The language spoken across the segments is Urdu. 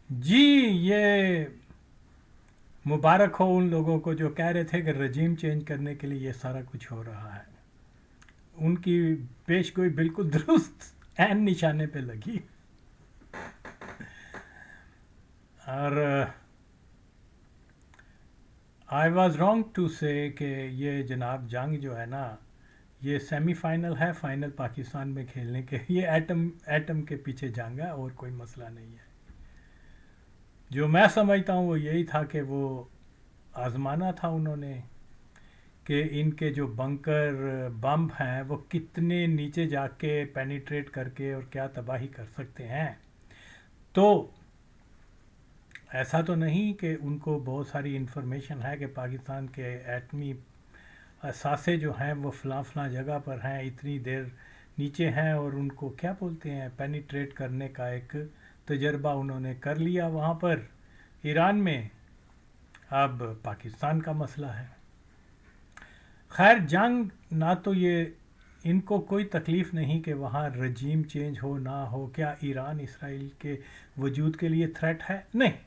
جی یہ مبارک ہو ان لوگوں کو جو کہہ رہے تھے کہ رجیم چینج کرنے کے لیے یہ سارا کچھ ہو رہا ہے. ان کی پیش گوئی بالکل درست عین نشانے پہ لگی. اور آئی واز رانگ ٹو سے کہ یہ جناب جنگ جو ہے نا یہ سیمی فائنل ہے، فائنل پاکستان میں کھیلنے کے، یہ ایٹم کے پیچھے جنگ ہے اور کوئی مسئلہ نہیں ہے. جو میں سمجھتا ہوں وہ یہی تھا کہ وہ آزمانا تھا انہوں نے کہ ان کے جو بنکر بمب ہیں وہ کتنے نیچے جا کے پینیٹریٹ کر کے اور کیا تباہی کر سکتے ہیں. تو ایسا تو نہیں کہ ان کو بہت ساری انفارمیشن ہے کہ پاکستان کے ایٹمی اثاثے جو ہیں وہ فلاں فلاں جگہ پر ہیں، اتنی دیر نیچے ہیں، اور ان کو کیا بولتے ہیں پینیٹریٹ کرنے کا ایک تجربہ انہوں نے کر لیا وہاں پر ایران میں. اب پاکستان کا مسئلہ ہے. خیر جنگ نہ تو یہ ان کو کوئی تکلیف نہیں کہ وہاں رجیم چینج ہو نہ ہو. کیا ایران اسرائیل کے وجود کے لیے تھریٹ ہے؟ نہیں،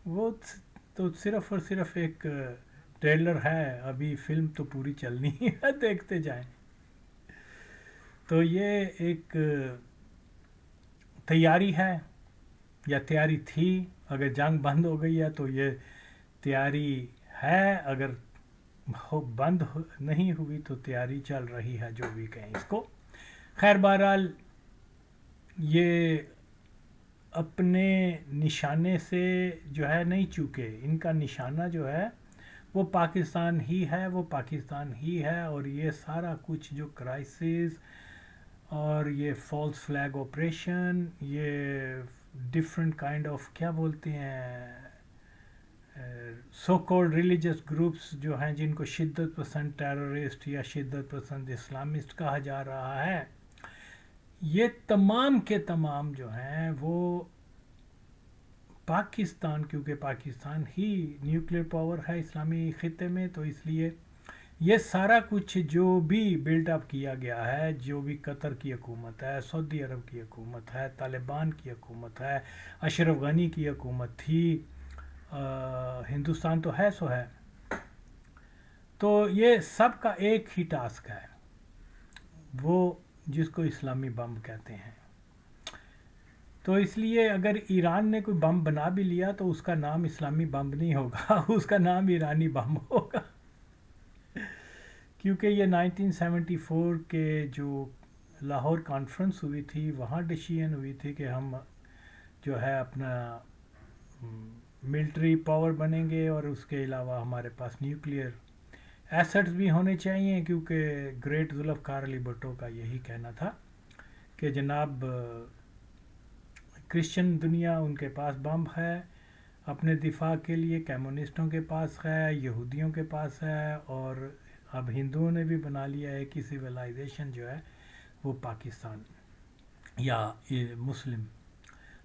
وہ تو صرف اور صرف ایک ٹریلر ہے، ابھی فلم تو پوری چلنی ہے، دیکھتے جائیں. تو یہ ایک تیاری ہے یا تیاری تھی. اگر جنگ بند ہو گئی ہے تو یہ تیاری ہے، اگر بند نہیں ہوئی تو تیاری چل رہی ہے، جو بھی کہیں اس کو. خیر بہرحال یہ اپنے نشانے سے جو ہے نہیں چوکے. ان کا نشانہ جو ہے وہ پاکستان ہی ہے، وہ پاکستان ہی ہے. اور یہ سارا کچھ جو کرائسس اور یہ فالس فلیگ آپریشن، یہ ڈفرینٹ کائنڈ آف کیا بولتے ہیں سو کولڈ ریلیجس گروپس جو ہیں جن کو شدت پسند ٹیررسٹ یا شدت پسند اسلامسٹ کہا جا رہا ہے، یہ تمام کے تمام جو ہیں وہ پاکستان، کیونکہ پاکستان ہی نیوکلیر پاور ہے اسلامی خطے میں، تو اس لیے یہ سارا کچھ جو بھی بلڈ اپ کیا گیا ہے، جو بھی قطر کی حکومت ہے، سعودی عرب کی حکومت ہے، طالبان کی حکومت ہے، اشرف غنی کی حکومت تھی، ہندوستان تو ہے سو ہے، تو یہ سب کا ایک ہی ٹاسک ہے، وہ جس کو اسلامی بم کہتے ہیں. تو اس لیے اگر ایران نے کوئی بم بنا بھی لیا تو اس کا نام اسلامی بم نہیں ہوگا، اس کا نام ایرانی بم ہوگا. کیونکہ یہ 1974 کے جو لاہور کانفرنس ہوئی تھی وہاں ڈیسیژن ہوئی تھی کہ ہم جو ہے اپنا ملٹری پاور بنیں گے، اور اس کے علاوہ ہمارے پاس نیوکلیئر ایسٹس بھی ہونے چاہیے. کیونکہ گریٹ ذوالفقار علی بھٹو کا یہی کہنا تھا کہ جناب کرسچن دنیا ان کے پاس بم ہے اپنے دفاع کے لیے، کمیونسٹوں کے پاس ہے، یہودیوں کے پاس ہے، اور اب ہندوؤں نے بھی بنا لیا ہے کہ سویلائزیشن جو ہے وہ پاکستان یا یہ مسلم.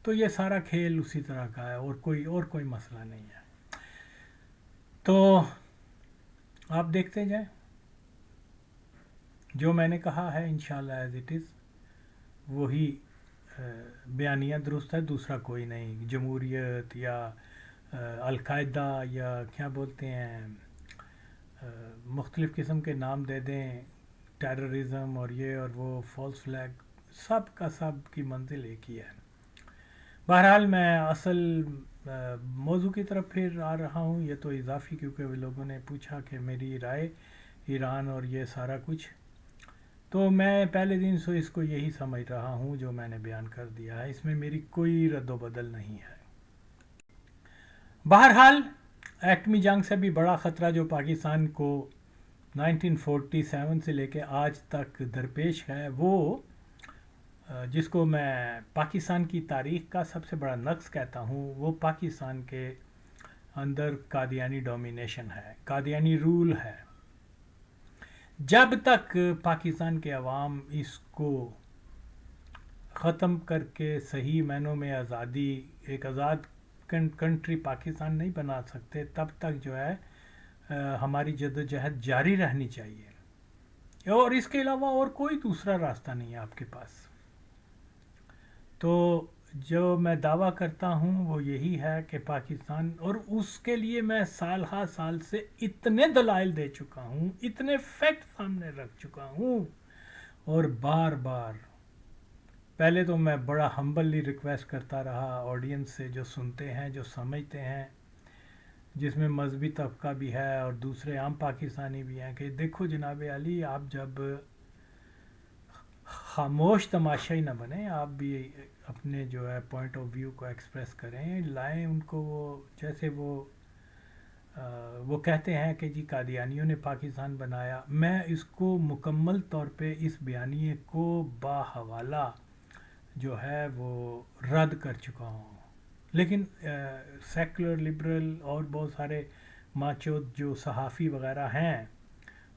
تو یہ سارا کھیل اسی طرح کا ہے، اور کوئی مسئلہ نہیں ہے. تو آپ دیکھتے جائیں، جو میں نے کہا ہے انشاءاللہ ایز اٹ از وہی بیانیہ درست ہے، دوسرا کوئی نہیں. جمہوریت یا القاعدہ یا کیا بولتے ہیں مختلف قسم کے نام دے دیں، ٹیررزم اور یہ اور وہ فالس فلیگ، سب کا سب کی منزل ایک ہی ہے. بہرحال میں اصل موضوع کی طرف پھر آ رہا ہوں. یہ تو اضافی، کیونکہ وہ لوگوں نے پوچھا کہ میری رائے ایران اور یہ سارا کچھ، تو میں پہلے دن سے اس کو یہی سمجھ رہا ہوں جو میں نے بیان کر دیا ہے، اس میں میری کوئی رد و بدل نہیں ہے. بہرحال ایٹمی جنگ سے بھی بڑا خطرہ جو پاکستان کو 1947 سے لے کے آج تک درپیش ہے، وہ جس کو میں پاکستان کی تاریخ کا سب سے بڑا نقص کہتا ہوں، وہ پاکستان کے اندر قادیانی ڈومینیشن ہے، قادیانی رول ہے. جب تک پاکستان کے عوام اس کو ختم کر کے صحیح معنوں میں آزادی، ایک آزاد کنٹری پاکستان نہیں بنا سکتے، تب تک جو ہے ہماری جدوجہد جاری رہنی چاہیے. اور اس کے علاوہ اور کوئی دوسرا راستہ نہیں ہے آپ کے پاس. تو جو میں دعویٰ کرتا ہوں وہ یہی ہے کہ پاکستان، اور اس کے لیے میں سال ہا سال سے اتنے دلائل دے چکا ہوں، اتنے فیکٹ سامنے رکھ چکا ہوں، اور بار بار پہلے تو میں بڑا ہمبلی ریکویسٹ کرتا رہا آڈینس سے، جو سنتے ہیں، جو سمجھتے ہیں، جس میں مذہبی طبقہ بھی ہے اور دوسرے عام پاکستانی بھی ہیں، کہ دیکھو جناب علی، آپ جب خاموش تماشائی نہ بنیں، آپ بھی اپنے جو ہے پوائنٹ آف ویو کو ایکسپریس کریں، لائیں ان کو، وہ جیسے وہ کہتے ہیں کہ جی قادیانیوں نے پاکستان بنایا. میں اس کو مکمل طور پہ اس بیانیے کو باحوالہ جو ہے وہ رد کر چکا ہوں. لیکن سیکولر لبرل اور بہت سارے ماچود جو صحافی وغیرہ ہیں،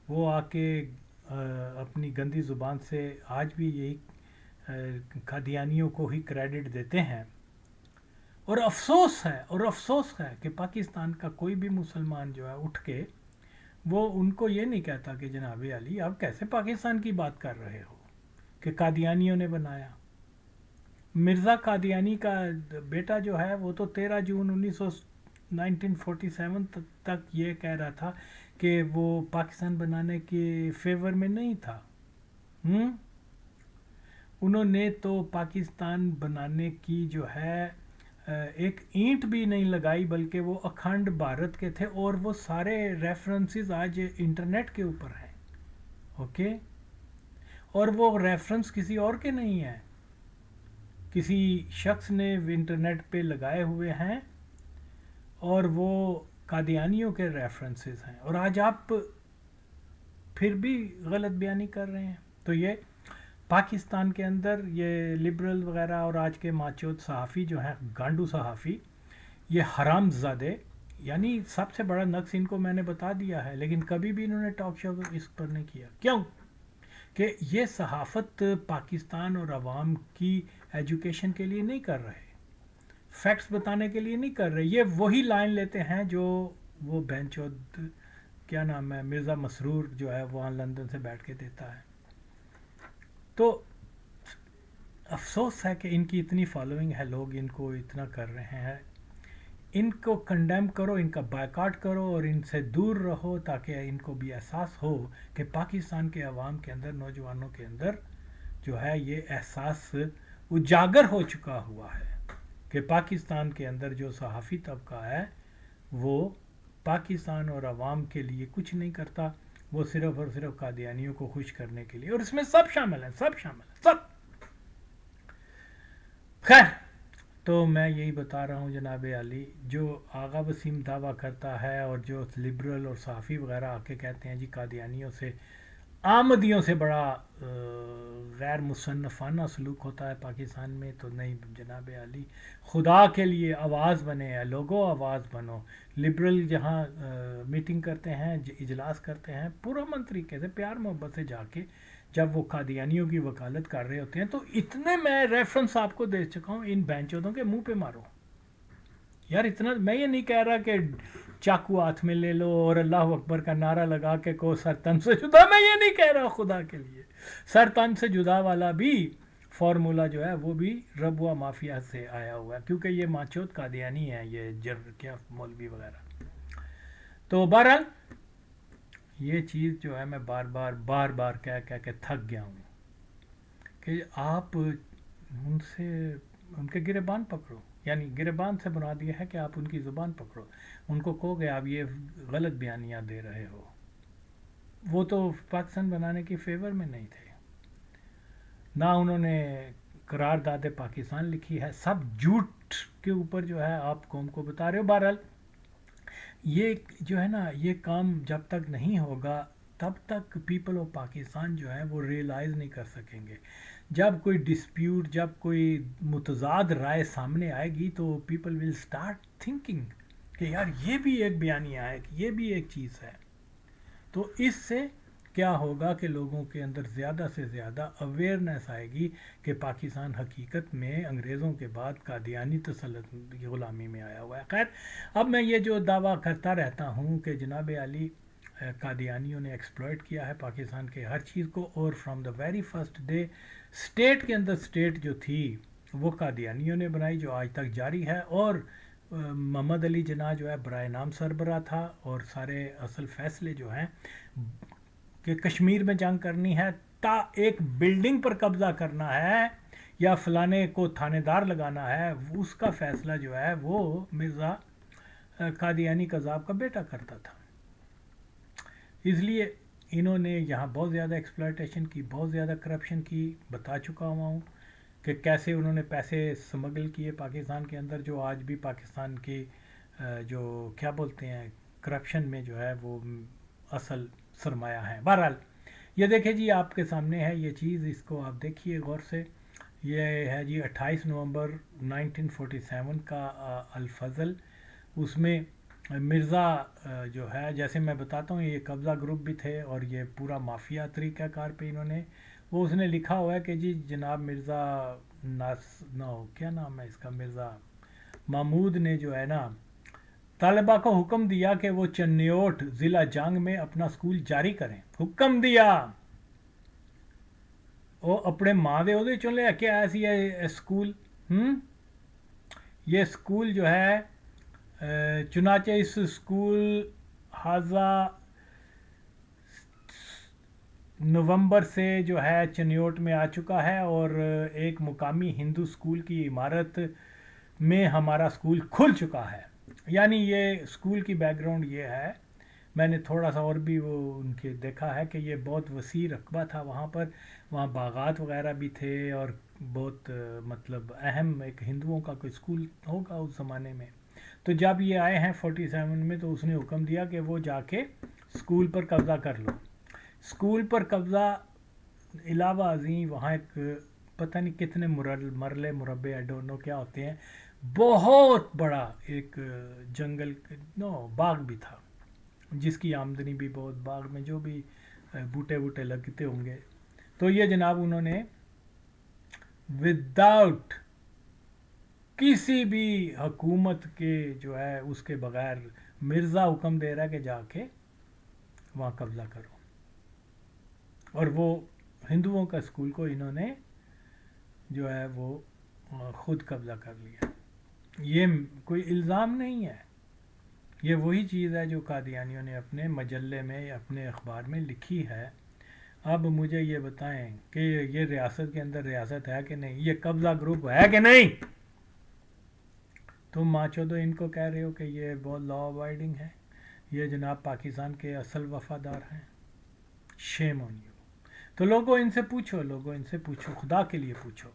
وہ آ کے اپنی گندی زبان سے آج بھی یہی قادیانیوں کو ہی کریڈٹ دیتے ہیں. اور افسوس ہے کہ پاکستان کا کوئی بھی مسلمان جو ہے اٹھ کے وہ ان کو یہ نہیں کہتا کہ جناب علی آپ کیسے پاکستان کی بات کر رہے ہو کہ قادیانیوں نے بنایا. مرزا قادیانی کا بیٹا جو ہے وہ تو 13 جون 1947 تک یہ کہہ رہا تھا کہ وہ پاکستان بنانے کے فیور میں نہیں تھا. انہوں نے تو پاکستان بنانے کی جو ہے ایک اینٹ بھی نہیں لگائی، بلکہ وہ اکھنڈ بھارت کے تھے، اور وہ سارے ریفرنسز آج انٹرنیٹ کے اوپر ہیں. اوکے، اور وہ ریفرنس کسی اور کے نہیں ہیں، کسی شخص نے انٹرنیٹ پہ لگائے ہوئے ہیں، اور وہ قادیانیوں کے ریفرنسز ہیں، اور آج آپ پھر بھی غلط بیانی کر رہے ہیں. تو یہ پاکستان کے اندر یہ لبرل وغیرہ اور آج کے ماچود صحافی جو ہیں، گانڈو صحافی، یہ حرام زادے، یعنی سب سے بڑا نقص ان کو میں نے بتا دیا ہے، لیکن کبھی بھی انہوں نے ٹاک شو اس پر نہیں کیا. کیوں؟ کہ یہ صحافت پاکستان اور عوام کی ایجوکیشن کے لیے نہیں کر رہے، فیکٹس بتانے کے لیے نہیں کر رہے. یہ وہی لائن لیتے ہیں جو وہ بینچود کیا نام ہے مرزا مسرور جو ہے وہاں لندن سے بیٹھ کے دیتا ہے. تو افسوس ہے کہ ان کی اتنی فالوئنگ ہے، لوگ ان کو اتنا کر رہے ہیں. ان کو کنڈیم کرو، ان کا بائیکاٹ کرو، اور ان سے دور رہو، تاکہ ان کو بھی احساس ہو کہ پاکستان کے عوام کے اندر، نوجوانوں کے اندر جو ہے یہ احساس اجاگر ہو چکا ہوا ہے کہ پاکستان کے اندر جو صحافی طبقہ ہے وہ پاکستان اور عوام کے لیے کچھ نہیں کرتا، وہ صرف اور صرف قادیانیوں کو خوش کرنے کے لیے، اور اس میں سب شامل ہیں. خیر، تو میں یہی بتا رہا ہوں جناب علی، جو آغا وسیم دعویٰ کرتا ہے اور جو لبرل اور صحافی وغیرہ آ کے کہتے ہیں جی قادیانیوں سے، آمدیوں سے بڑا غیر مصنفانہ سلوک ہوتا ہے پاکستان میں، تو نہیں جناب علی، خدا کے لیے آواز بنے، لوگوں آواز بنو. لبرل جہاں میٹنگ کرتے ہیں، اجلاس کرتے ہیں، پرامن طریقے سے پیار محبت سے جا کے جب وہ قادیانیوں کی وکالت کر رہے ہوتے ہیں، تو اتنے میں ریفرنس آپ کو دے چکا ہوں، ان بینچودوں کے منہ پہ مارو یار. اتنا میں یہ نہیں کہہ رہا کہ چاقو ہاتھ میں لے لو اور اللہ اکبر کا نعرہ لگا کے کو سر تن سے جدا، میں یہ نہیں کہہ رہا. خدا کے لیے سر تن سے جدا والا بھی فارمولا جو ہے وہ بھی ربوہ مافیا سے آیا ہوا ہے، کیونکہ یہ ماچود قادیانی ہیں، یہ کیا مولوی وغیرہ. تو بہرحال یہ چیز جو ہے میں بار بار کہہ کے تھک گیا ہوں کہ آپ ان کے گریبان پکڑو. یعنی گریبان سے مراد یہ ہے کہ آپ ان کی زبان پکڑو، ان کو کہو کہ آپ یہ غلط بیانیاں دے رہے ہو. وہ تو پاکستان بنانے کی فیور میں نہیں تھے، نہ انہوں نے قرارداد پاکستان لکھی ہے، سب جھوٹ کے اوپر جو ہے آپ قوم کو بتا رہے ہو. بہرحال یہ جو ہے نا، یہ کام جب تک نہیں ہوگا تب تک پیپل آف پاکستان جو ہے وہ ریئلائز نہیں کر سکیں گے. جب کوئی ڈسپیوٹ، جب کوئی متضاد رائے سامنے آئے گی تو پیپل ول سٹارٹ تھنکنگ کہ یار یہ بھی ایک بیانیہ ہے، کہ یہ بھی ایک چیز ہے. تو اس سے کیا ہوگا کہ لوگوں کے اندر زیادہ سے زیادہ اویئرنیس آئے گی کہ پاکستان حقیقت میں انگریزوں کے بعد قادیانی تسلط غلامی میں آیا ہوا ہے. خیر، اب میں یہ جو دعویٰ کرتا رہتا ہوں کہ جناب علی قادیانیوں نے ایکسپلائٹ کیا ہے پاکستان کے ہر چیز کو، اور from the very first day state کے اندر اسٹیٹ جو تھی وہ قادیانیوں نے بنائی جو آج تک جاری ہے. اور محمد علی جناح جو ہے برائے نام سربراہ تھا, اور سارے اصل فیصلے جو ہیں کہ کشمیر میں جنگ کرنی ہے, ایک بلڈنگ پر قبضہ کرنا ہے یا فلانے کو تھانے دار لگانا ہے, اس کا فیصلہ جو ہے وہ مرزا قادیانی قذاب کا بیٹا کرتا تھا. اس لیے انہوں نے یہاں بہت زیادہ ایکسپلائٹیشن کی, بہت زیادہ کرپشن کی. بتا چکا ہوا ہوں کہ کیسے انہوں نے پیسے سمگل کیے پاکستان کے اندر, جو آج بھی پاکستان کی جو کیا بولتے ہیں کرپشن میں جو ہے وہ اصل سرمایہ ہے. بہرحال یہ دیکھیں جی, آپ کے سامنے ہے یہ چیز, اس کو آپ دیکھیے غور سے. یہ ہے جی 28 نومبر 1947 کا الفضل. اس میں مرزا جو ہے, جیسے میں بتاتا ہوں, یہ قبضہ گروپ بھی تھے اور یہ پورا مافیا طریقہ کار پہ انہوں نے وہ اس نے لکھا ہوا ہے کہ جی جناب مرزا کیا نام ہے اس کا, مرزا محمود نے جو ہے نا طالبہ کو حکم دیا کہ وہ چنیوٹ ضلع جنگ میں اپنا سکول جاری کریں. حکم دیا, وہ اپنے ماں دے وہ چلے کہ ایسی ہے سکول. یہ سکول جو ہے چنانچہ اس سکول حاضہ نومبر سے جو ہے چنیوٹ میں آ چکا ہے, اور ایک مقامی ہندو سکول کی عمارت میں ہمارا سکول کھل چکا ہے. یعنی یہ سکول کی بیک گراؤنڈ یہ ہے, میں نے تھوڑا سا اور بھی وہ ان کے دیکھا ہے کہ یہ بہت وسیع رقبہ تھا وہاں پر, وہاں باغات وغیرہ بھی تھے, اور بہت مطلب اہم ایک ہندوؤں کا کوئی سکول ہوگا اس زمانے میں. تو جب یہ آئے ہیں 47 میں, تو اس نے حکم دیا کہ وہ جا کے سکول پر قبضہ کر لو. سکول پر قبضہ علاوہ ازیں وہاں ایک پتہ نہیں کتنے مرلے مربع نو کیا ہوتے ہیں, بہت بڑا ایک جنگل باغ بھی تھا, جس کی آمدنی بھی بہت, باغ میں جو بھی بوٹے لگتے ہوں گے. تو یہ جناب انہوں نے وداؤٹ کسی بھی حکومت کے جو ہے اس کے بغیر, مرزا حکم دے رہا ہے کہ جا کے وہاں قبضہ کرو, اور وہ ہندوؤں کا اسکول کو انہوں نے جو ہے وہ خود قبضہ کر لیا. یہ کوئی الزام نہیں ہے, یہ وہی چیز ہے جو قادیانیوں نے اپنے مجلے میں, اپنے اخبار میں لکھی ہے. اب مجھے یہ بتائیں کہ یہ ریاست کے اندر ریاست ہے کہ نہیں, یہ قبضہ گروپ ہے کہ نہیں. تم ماچو تو ان کو کہہ رہے ہو کہ یہ بہت لا اوائڈنگ ہے, یہ جناب پاکستان کے اصل وفادار ہیں. شیم آن یو. تو لوگوں ان سے پوچھو, خدا کے لیے پوچھو.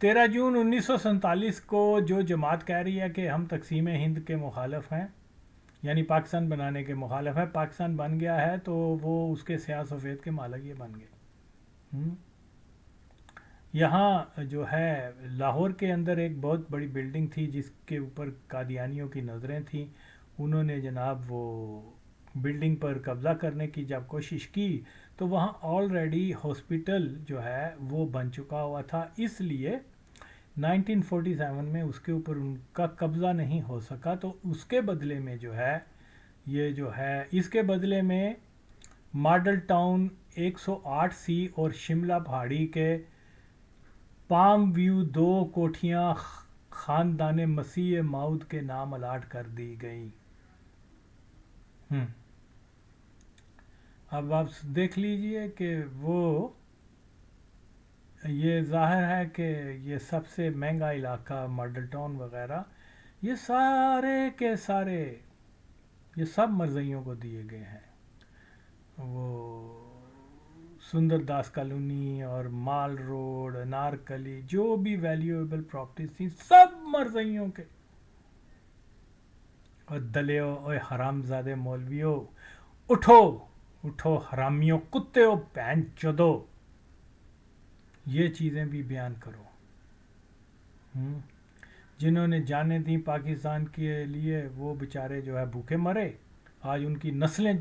13 جون 1947 کو جو جماعت کہہ رہی ہے کہ ہم تقسیم ہند کے مخالف ہیں, یعنی پاکستان بنانے کے مخالف ہیں, پاکستان بن گیا ہے تو وہ اس کے سیاہ سفید کے مالک یہ بن گئے. یہاں جو ہے لاہور کے اندر ایک بہت بڑی بلڈنگ تھی جس کے اوپر قادیانیوں کی نظریں تھیں. انہوں نے جناب وہ بلڈنگ پر قبضہ کرنے کی جب کوشش کی تو وہاں آلریڈی ہاسپٹل جو ہے وہ بن چکا ہوا تھا, اس لیے 1947 میں اس کے اوپر ان کا قبضہ نہیں ہو سکا. تو اس کے بدلے میں جو ہے یہ جو ہے اس کے بدلے میں ماڈل ٹاؤن 108C اور شملہ پہاڑی کے پام ویو 2 کوٹھیاں خاندان مسیح ماؤد کے نام الاٹ کر دی گئیں. اب آپ دیکھ لیجئے کہ وہ یہ ظاہر ہے کہ یہ سب سے مہنگا علاقہ ماڈل ٹاؤن وغیرہ, یہ سارے کے سارے یہ سب مرزائیوں کو دیے گئے ہیں. وہ سندر داس کالونی اور مال روڈ, انارکلی, جو بھی ویلیویبل پراپرٹیز تھیں سب مرزائیوں کے. اور دلیو اور حرام زادے مولویوں, اٹھو حرامیوں, کتےو, بہن چودو, یہ چیزیں بھی بیان کرو. جنہوں نے جانیں دیں پاکستان کے لیے وہ بیچارے جو ہے بھوکے مرے, آج ان کی نسلیں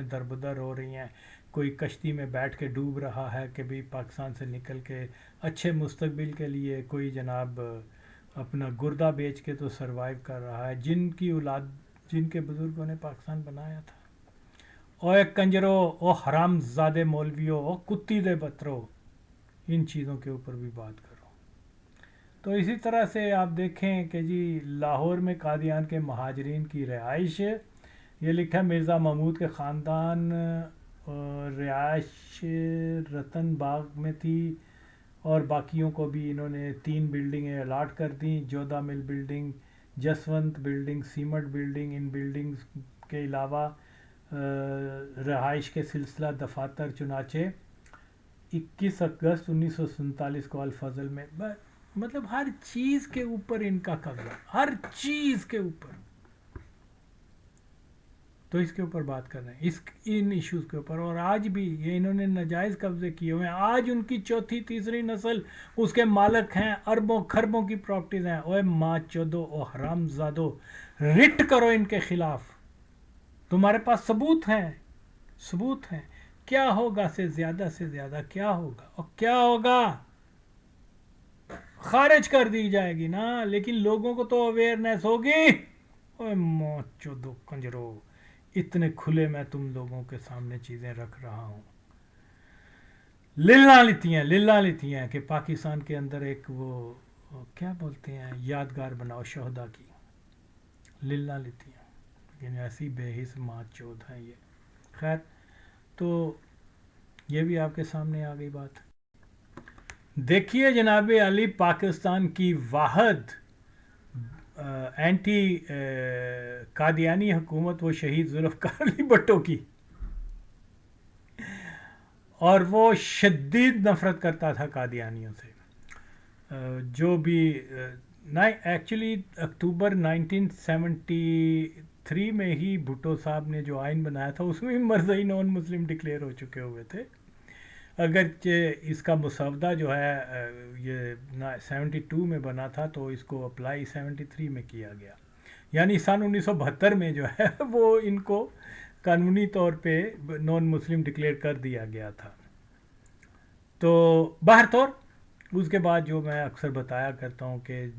دربدر ہو رہی ہیں. کوئی کشتی میں بیٹھ کے ڈوب رہا ہے کہ بھی پاکستان سے نکل کے اچھے مستقبل کے لیے, کوئی جناب اپنا گردہ بیچ کے تو سروائیو کر رہا ہے, جن کی اولاد, جن کے بزرگوں نے پاکستان بنایا تھا. اوے کنجرو, او حرام زادے مولویو, او کتی دے بترو, ان چیزوں کے اوپر بھی بات کرو. تو اسی طرح سے آپ دیکھیں کہ جی لاہور میں قادیان کے مہاجرین کی رہائش، یہ لکھا مرزا محمود کے خاندان رہائش رتن باغ میں تھی، اور باقیوں کو بھی انہوں نے 3 بلڈنگیں الاٹ کر دیں، Jodha mill building, Jaswant building, cement building. ان بلڈنگز کے علاوہ رہائش کے سلسلہ دفاتر چنانچہ 21 اگست 1947 کو الفضل میں، مطلب ہر چیز کے اوپر ان کا قبضہ، ہر چیز کے اوپر. تو اس کے اوپر بات کر رہے ہیں، ان ایشوز کے اوپر. اور آج بھی یہ انہوں نے ناجائز قبضے کیے ہوئے ہیں. آج ان کی چوتھی تیسری نسل اس کے مالک ہیں، اربوں خربوں کی پراپرٹیز ہیں. اوے ماں چودو او حرام زادو، رٹ کرو ان کے خلاف، تمہارے پاس ثبوت ہیں، ثبوت ہیں. کیا ہوگا سے زیادہ کیا ہوگا، اور کیا ہوگا، خارج کر دی جائے گی نا، لیکن لوگوں کو تو اویئرنیس ہوگی. اوے ماں چودو کنجرو، اتنے کھلے میں تم لوگوں کے سامنے چیزیں رکھ رہا ہوں. للہ لیتی ہیں کہ پاکستان کے اندر ایک وہ کیا بولتے ہیں یادگار بناؤ شہداء کی، للہ لیتی ہیں، لیکن ایسی بے حس ماں چود ہیں یہ. خیر، تو یہ بھی آپ کے سامنے آ گئی بات. دیکھیے جناب علی، پاکستان کی واحد اینٹی قادیانی حکومت وہ شہید ذوالفقار علی بھٹو کی، اور وہ شدید نفرت کرتا تھا قادیانیوں سے. جو بھی ایکچولی اکتوبر 1973 میں ہی بھٹو صاحب نے جو آئین بنایا تھا اس میں مرزائی نان مسلم ڈکلیئر ہو چکے ہوئے تھے، اگرچہ اس کا مسودہ جو ہے یہ 72 میں بنا تھا، تو اس کو اپلائی 73 میں کیا گیا، یعنی سن 1972 میں جو ہے وہ ان کو قانونی طور پہ نان مسلم ڈکلیئر کر دیا گیا تھا. تو بہرطور اس کے بعد جو میں اکثر بتایا کرتا ہوں کہ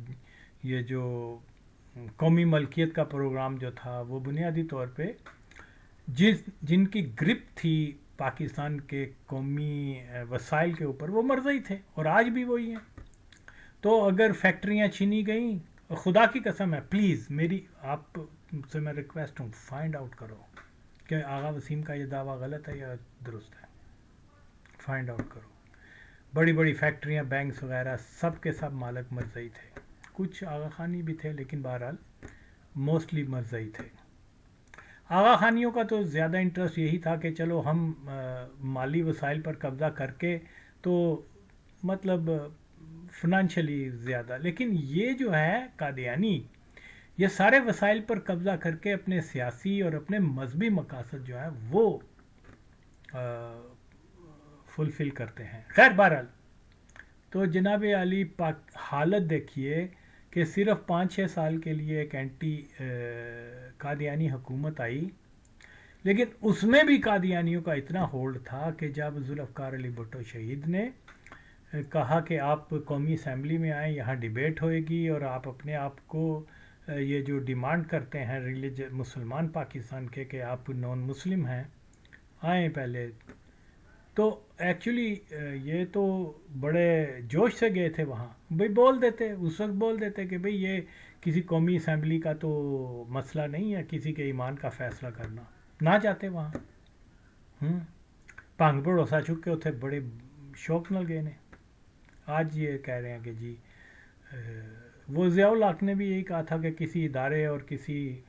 یہ جو قومی ملکیت کا پروگرام جو تھا وہ بنیادی طور پہ جن کی گرپ تھی پاکستان کے قومی وسائل کے اوپر، وہ مرزائی تھے، اور آج بھی وہی ہیں. تو اگر فیکٹریاں چھینی گئیں، خدا کی قسم ہے، پلیز میری آپ سے میں ریکویسٹ ہوں، فائنڈ آؤٹ کرو کہ آغا وسیم کا یہ دعویٰ غلط ہے یا درست ہے. فائنڈ آؤٹ کرو. بڑی بڑی فیکٹریاں، بینکس وغیرہ، سب کے سب مالک مرزائی تھے. کچھ آغا خانی بھی تھے، لیکن بہرحال موسٹلی مرزائی تھے. آغا خانیوں کا تو زیادہ انٹرسٹ یہی تھا کہ چلو ہم مالی وسائل پر قبضہ کر کے، تو مطلب فنانشلی زیادہ، لیکن یہ جو ہے قادیانی، یہ سارے وسائل پر قبضہ کر کے اپنے سیاسی اور اپنے مذہبی مقاصد جو ہیں وہ فلفل کرتے ہیں. خیر بہرحال، تو جناب علی حالت دیکھیے کہ صرف 5-6 سال کے لیے ایک اینٹی قادیانی حکومت آئی، لیکن اس میں بھی قادیانیوں کا اتنا ہولڈ تھا کہ جب ذوالفقار علی بھٹو شہید نے کہا کہ آپ قومی اسمبلی میں آئیں، یہاں ڈیبیٹ ہوئے گی، اور آپ اپنے آپ کو یہ جو ڈیمانڈ کرتے ہیں مسلمان پاکستان کے کہ آپ نان مسلم ہیں، آئیں پہلے. تو ایکچولی یہ تو بڑے جوش سے گئے تھے وہاں. بھئی بول دیتے اس وقت، بول دیتے کہ بھئی یہ کسی قومی اسمبلی کا تو مسئلہ نہیں ہے کسی کے ایمان کا فیصلہ کرنا، نہ جاتے وہاں. پانگ بڑوسا چکے ہوتے، بڑے شوق نال گئے نے. آج یہ کہہ رہے ہیں کہ جی وہ ضیاء الحق نے بھی یہی کہا تھا کہ کسی ادارے اور کسی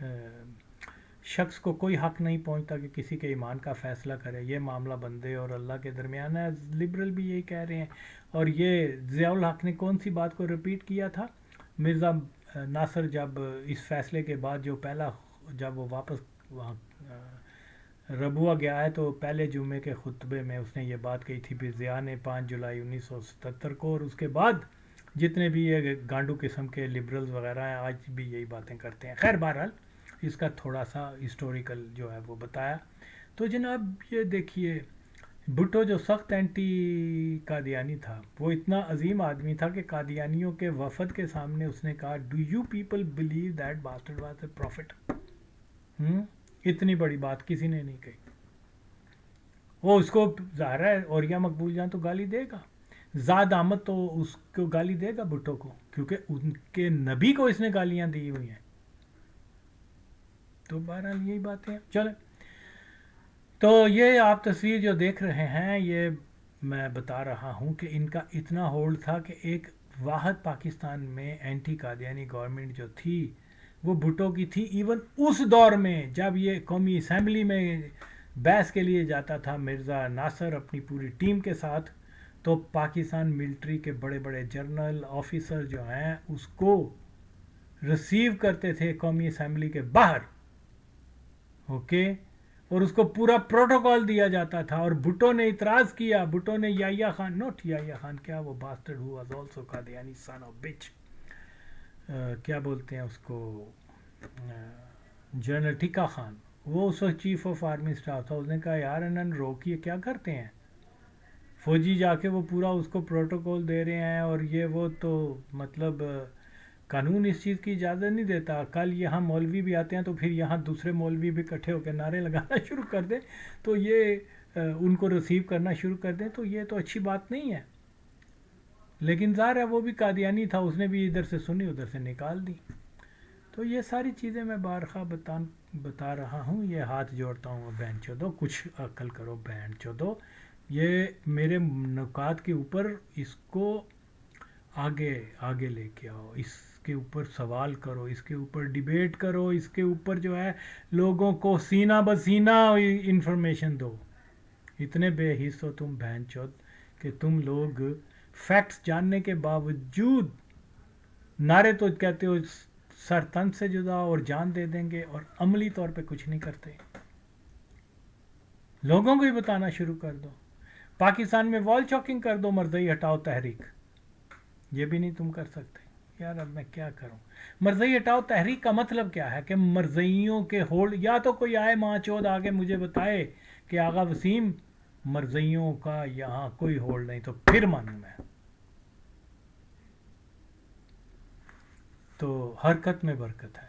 شخص کو کوئی حق نہیں پہنچتا کہ کسی کے ایمان کا فیصلہ کرے، یہ معاملہ بندے اور اللہ کے درمیان ہے. لبرل بھی یہی کہہ رہے ہیں. اور یہ ضیاء الحق نے کون سی بات کو ریپیٹ کیا تھا؟ مرزا ناصر جب اس فیصلے کے بعد جو پہلا، جب وہ واپس وہاں ربوہ گیا ہے، تو پہلے جمعے کے خطبے میں اس نے یہ بات کہی تھی. پھر ضیاء نے 5 جولائی 1977 کو، اور اس کے بعد جتنے بھی یہ گانڈو قسم کے لبرلز وغیرہ ہیں آج بھی یہی باتیں کرتے ہیں. خیر بہرحال اس کا تھوڑا سا ہسٹوریکل جو ہے وہ بتایا. تو جناب یہ دیکھیے، بھٹو جو سخت اینٹی قادیانی تھا، وہ اتنا عظیم آدمی تھا کہ قادیانیوں کے وفد کے سامنے اس نے کہا، do you people believe that bastard was a prophet. اتنی بڑی بات کسی نے نہیں کہی. وہ اس کو ظاہر ہے اوریا مقبول جان تو گالی دے گا، زاد احمد تو اس کو گالی دے گا بھٹو کو، کیونکہ ان کے نبی کو اس نے گالیاں دی ہوئی ہیں. تو بہرحال یہی باتیں ہیں. چلیں، تو یہ آپ تصویر جو دیکھ رہے ہیں، یہ میں بتا رہا ہوں کہ ان کا اتنا ہولڈ تھا کہ ایک واحد پاکستان میں اینٹی قادیانی گورنمنٹ جو تھی وہ بھٹو کی تھی. ایون اس دور میں جب یہ قومی اسمبلی میں بحث کے لیے جاتا تھا مرزا ناصر اپنی پوری ٹیم کے ساتھ، تو پاکستان ملٹری کے بڑے بڑے جنرل آفیسر جو ہیں اس کو ریسیو کرتے تھے قومی اسمبلی کے باہر. اوکے، اور اس کو پورا پروٹوکول دیا جاتا تھا. اور بھٹو نے اعتراض کیا، بھٹو نے یحییٰ خان، نوٹ یحییٰ خان، کیا وہ bastard who was also Qadiani son of bitch, کیا بولتے ہیں اس کو، جنرل ٹکا خان، وہ اس وقت چیف آف آرمی اسٹاف تھا. اس نے کہا یار انہوں روکیے، کیا کرتے ہیں فوجی جا کے وہ پورا اس کو پروٹوکول دے رہے ہیں، اور یہ وہ تو مطلب قانون اس چیز کی اجازت نہیں دیتا. کل یہاں مولوی بھی آتے ہیں تو پھر یہاں دوسرے مولوی بھی اکٹھے ہو کے نعرے لگانا شروع کر دیں تو یہ ان کو ریسیو کرنا شروع کر دیں، تو یہ تو اچھی بات نہیں ہے. لیکن ظاہر ہے وہ بھی قادیانی تھا، اس نے بھی ادھر سے سنی ادھر سے نکال دی. تو یہ ساری چیزیں میں بارخواہ بتا رہا ہوں. یہ ہاتھ جوڑتا ہوں بہن چودو، کچھ عقل کرو بہن چودو. یہ میرے نکات کے اوپر اس کو آگے لے کے آؤ، اس کے اوپر سوال کرو، اس کے اوپر ڈیبیٹ کرو، اس کے اوپر جو ہے لوگوں کو سینہ بسینہ انفارمیشن دو. اتنے بے حس ہو تم بہن چود کہ تم لوگ فیکٹس جاننے کے باوجود نعرے تو کہتے ہو سر تن سے جدا اور جان دے دیں گے، اور عملی طور پہ کچھ نہیں کرتے. لوگوں کو ہی بتانا شروع کر دو. پاکستان میں وال چاکنگ کر دو، مرزئی ہٹاؤ تحریک، یہ بھی نہیں تم کر سکتے. یار اب میں کیا کروں. مرزئی ہٹاؤ تحریک کا مطلب کیا ہے کہ مرزئیوں کے ہولڈ، یا تو کوئی آئے ماں چود آگے مجھے بتائے کہ آغا وسیم مرزئیوں کا یہاں کوئی ہولڈ نہیں، تو پھر مانوں میں. تو حرکت میں برکت ہے.